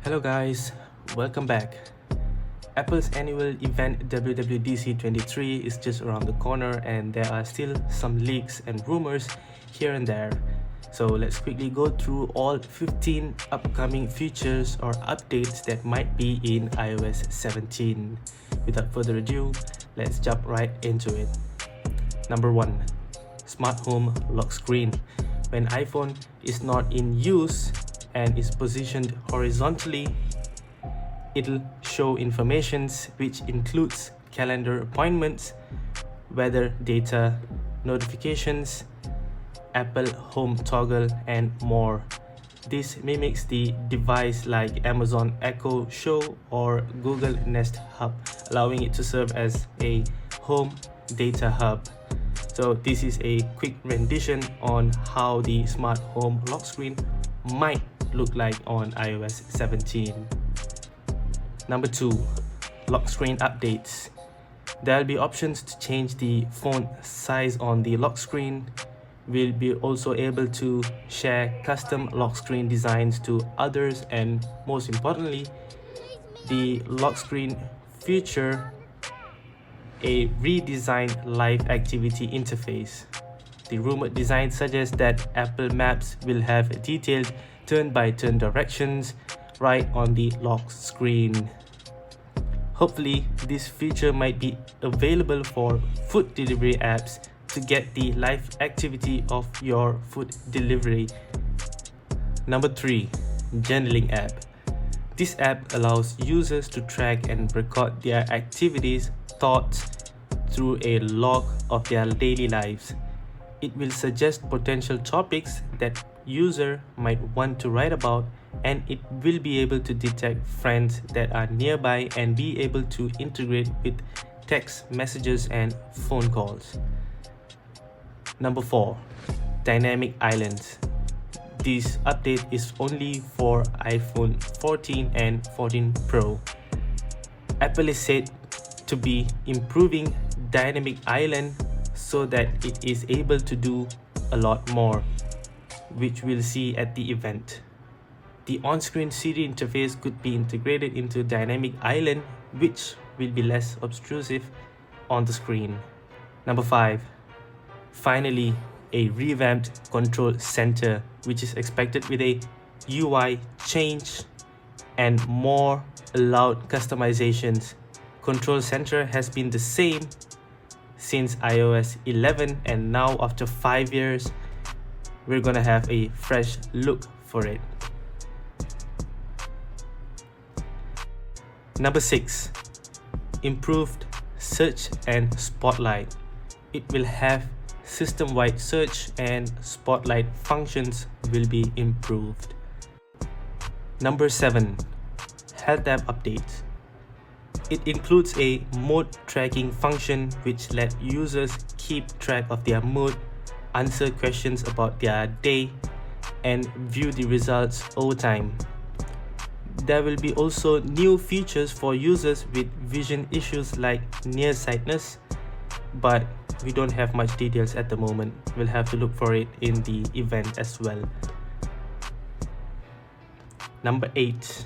Hello guys, welcome back. Apple's annual event WWDC23 is just around the corner and there are still some leaks and rumors here and there. So let's quickly go through all 15 upcoming features or updates that might be in iOS 17. Without further ado, let's jump right into it. Number 1. Smart Home Lock Screen. When iPhone is not in use and is positioned horizontally, it'll show informations which includes calendar appointments, weather data, notifications, Apple Home toggle, and more. This mimics the device like Amazon Echo Show or Google Nest Hub, allowing it to serve as a home data hub. So this is a quick rendition on how the smart home lock screen might look like on iOS 17. Number 2. Lock screen updates. There'll be options to change the font size on the lock screen. We'll be also able to share custom lock screen designs to others, and most importantly, the lock screen feature a redesigned live activity interface. The rumored design suggests that Apple Maps will have detailed turn-by-turn directions right on the lock screen. Hopefully, this feature might be available for food delivery apps to get the live activity of your food delivery. Number 3. Journaling app. This app allows users to track and record their activities, thoughts through a log of their daily lives. It will suggest potential topics that user might want to write about, and it will be able to detect friends that are nearby and be able to integrate with text messages and phone calls. Number 4. Dynamic Islands. This update is only for iPhone 14 and 14 Pro. Apple is said to be improving Dynamic Island so that it is able to do a lot more, which we'll see at the event. The on-screen Siri interface could be integrated into Dynamic Island, which will be less obtrusive on the screen. Number 5. Finally, a revamped Control Center, which is expected with a UI change and more allowed customizations. Control Center has been the same since iOS 11, and now after 5 years, we're gonna have a fresh look for it. Number 6. Improved Search and Spotlight. It will have system-wide search and spotlight functions will be improved. Number 7. Health app updates. It includes a mood tracking function which lets users keep track of their mood, answer questions about their day, and view the results over time. There will be also new features for users with vision issues like nearsightedness, but we don't have much details at the moment. We'll have to look for it in the event as well. Number 8.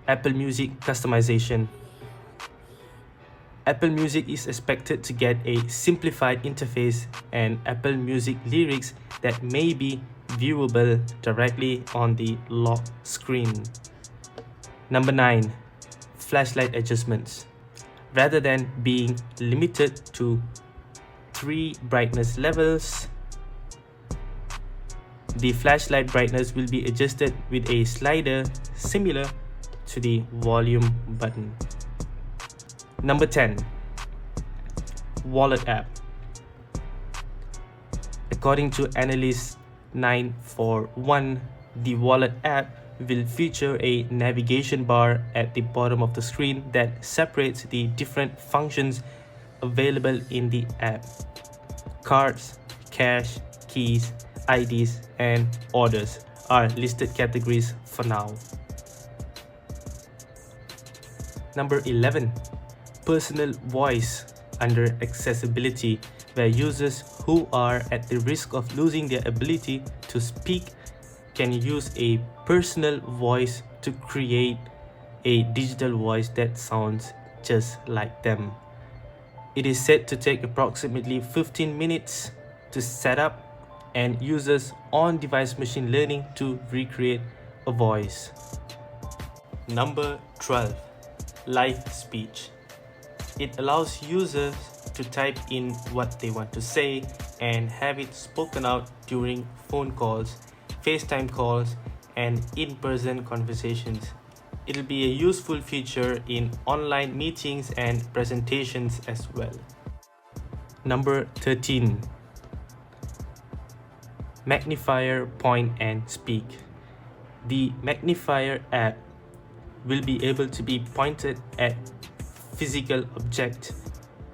Apple Music customization. Apple Music is expected to get a simplified interface and Apple Music lyrics that may be viewable directly on the lock screen. Number 9. Flashlight adjustments. Rather than being limited to 3 brightness levels, the flashlight brightness will be adjusted with a slider similar to the volume button. Number 10. Wallet app. According to analyst 941, the Wallet app will feature a navigation bar at the bottom of the screen that separates the different functions available in the app. Cards, cash, keys, IDs, and orders are listed categories for now. Number 11. Personal voice under accessibility, where users who are at the risk of losing their ability to speak can use a personal voice to create a digital voice that sounds just like them. It is said to take approximately 15 minutes to set up and uses on-device machine learning to recreate a voice. Number 12. Live speech. It allows users to type in what they want to say and have it spoken out during phone calls, FaceTime calls, and in-person conversations. It'll be a useful feature in online meetings and presentations as well. Number 13. Magnifier Point and Speak. The Magnifier app will be able to be pointed at physical object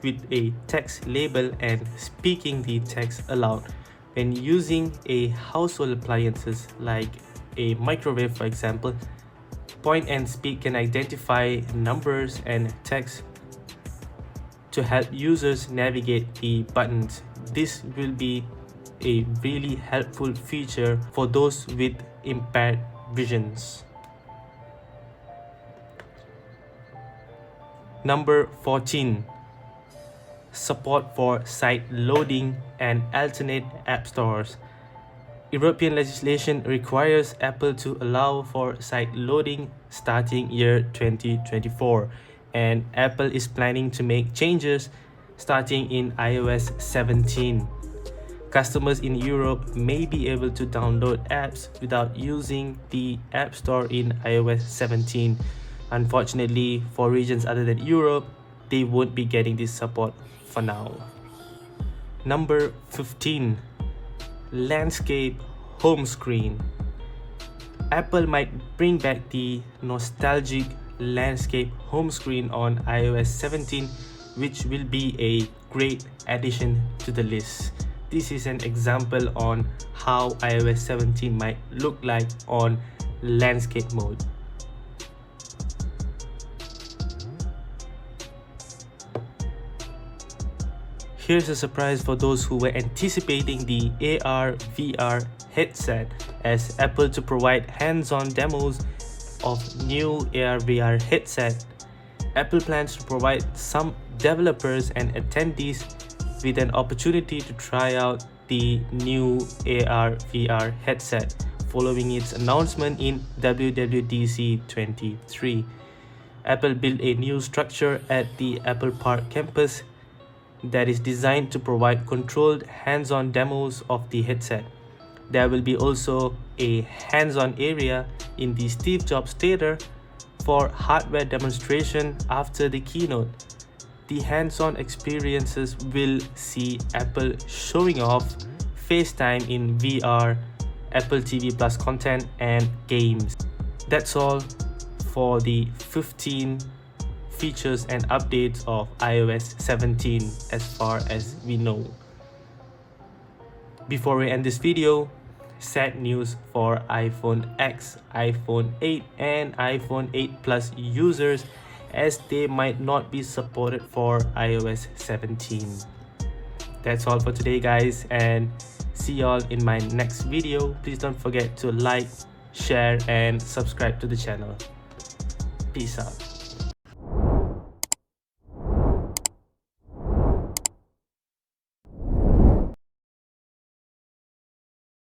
with a text label and speaking the text aloud. When using a household appliances like a microwave, for example, Point and Speak can identify numbers and text to help users navigate the buttons. This will be a really helpful feature for those with impaired visions. Number 14. Support for site loading and alternate app stores. European legislation requires Apple to allow for site loading starting year 2024, and Apple is planning to make changes starting in iOS 17. Customers in Europe may be able to download apps without using the App Store in iOS 17. Unfortunately, for regions other than Europe, they won't be getting this support for now. Number 15. Landscape home screen. Apple might bring back the nostalgic landscape home screen on iOS 17, which will be a great addition to the list. This is an example on how iOS 17 might look like on landscape mode. Here's a surprise for those who were anticipating the ARVR headset, as Apple to provide hands-on demos of new ARVR headset. Apple plans to provide some developers and attendees with an opportunity to try out the new ARVR headset following its announcement in WWDC23. Apple built a new structure at the Apple Park campus that is designed to provide controlled hands-on demos of the headset. There will be also a hands-on area in the Steve Jobs Theater for hardware demonstration after the keynote. The hands-on experiences will see Apple showing off FaceTime in VR, Apple TV Plus content, and games. That's all for the 15 features and updates of iOS 17 as far as we know. Before we end this video, sad news for iPhone X, iPhone 8 and iPhone 8 Plus users, as they might not be supported for iOS 17. That's all for today, guys, and see y'all in my next video. Please don't forget to like, share and subscribe to the channel. Peace out.